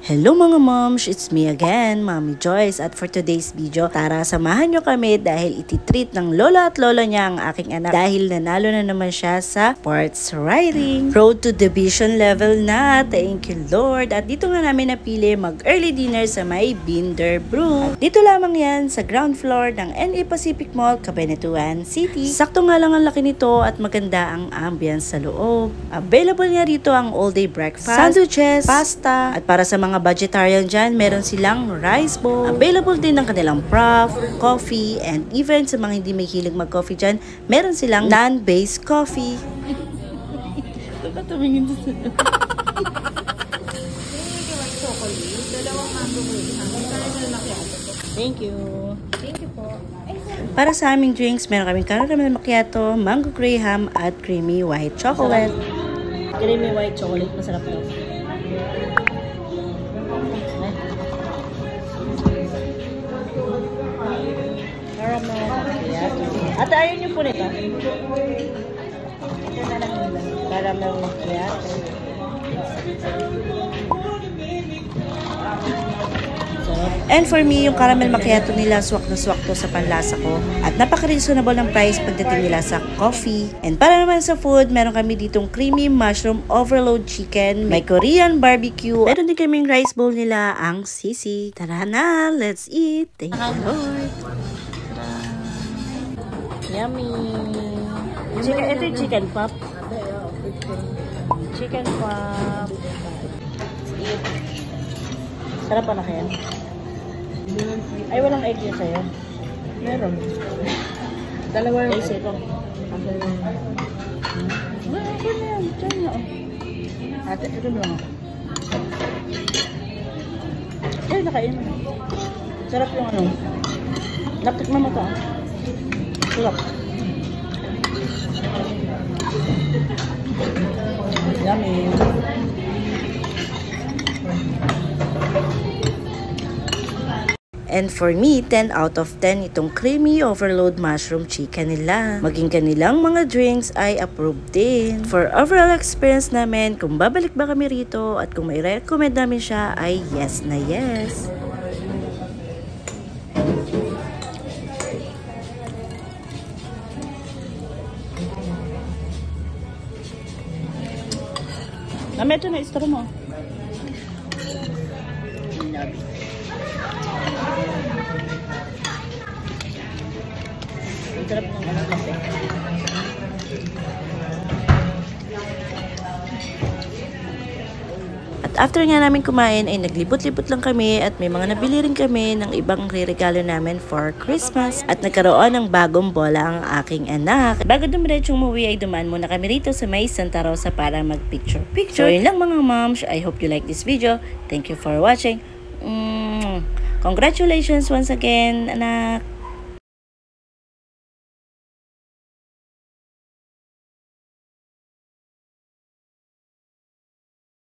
Hello mga moms, it's me again, Mommy Joyce, at for today's video, tara samahan nyo kami dahil ititreat ng lola at lola niya ang aking anak dahil nanalo na naman siya sa sports riding. Road to division level na, thank you Lord. At dito nga namin napili mag-early dinner sa may Binder Brew. Dito lamang yan sa ground floor ng NA Pacific Mall, Cabanatuan City. Sakto nga lang ang laki nito at maganda ang ambience sa loob. Available nga rito ang all-day breakfast, sandwiches, pasta, at para sa mga vegetarian dyan, meron silang rice bowl. Available din ang kanilang prop, coffee, and even sa mga hindi may hilig mag-coffee dyan, meron silang non-based coffee. Tumingin sa sila. Thank you. Thank you po. Para sa aming drinks, meron kaming caramel macchiato, mango graham, at creamy white chocolate. Creamy white chocolate, masarap daw. Caramel macchiato. Ate, ayaw niyo po nito? Ito na lang nila. Caramel macchiato. And for me, yung caramel macchiato nila, swak na swak to sa panlasa ko. At napaka-reasonable ng price pagdating nila sa coffee. And para naman sa food, meron kami ditong creamy mushroom overload chicken, may Korean barbecue. Meron din kaming rice bowl nila, ang sisig. Tara na, let's eat. Thank you Lord. Yummy. Chicken, ito yung chicken pop. Chicken pop. Eat. Sarap pa na kaya? Ay, walang egg yun sa'yo. Meron. Dalawa yung egg ito. Okay na yan. Diyan na. Ate, ito lang ako. Ay, nakain mo. Sarap yung ano. Natikman mo ito. Sarap. Yummy. And for me, 10 out of 10 itong creamy overload mushroom chicken nila. Maging kanilang mga drinks ay approved din. For overall experience namin, kung babalik ba kami rito at kung may recommend namin siya ay yes na yes. Nami, ito na istro mo. Ang sarap ng ano kasi. At after nga namin kumain ay naglibot-libot lang kami at may mga nabili rin kami ng ibang re-regalo namin for Christmas. At nagkaroon ng bagong bola ang aking anak. Bago dumiretsyong umuwi ay dumaan muna kami rito sa may Santa Rosa para mag-picture. So yun lang mga moms, I hope you like this video. Thank you for watching. Congratulations once again, anak.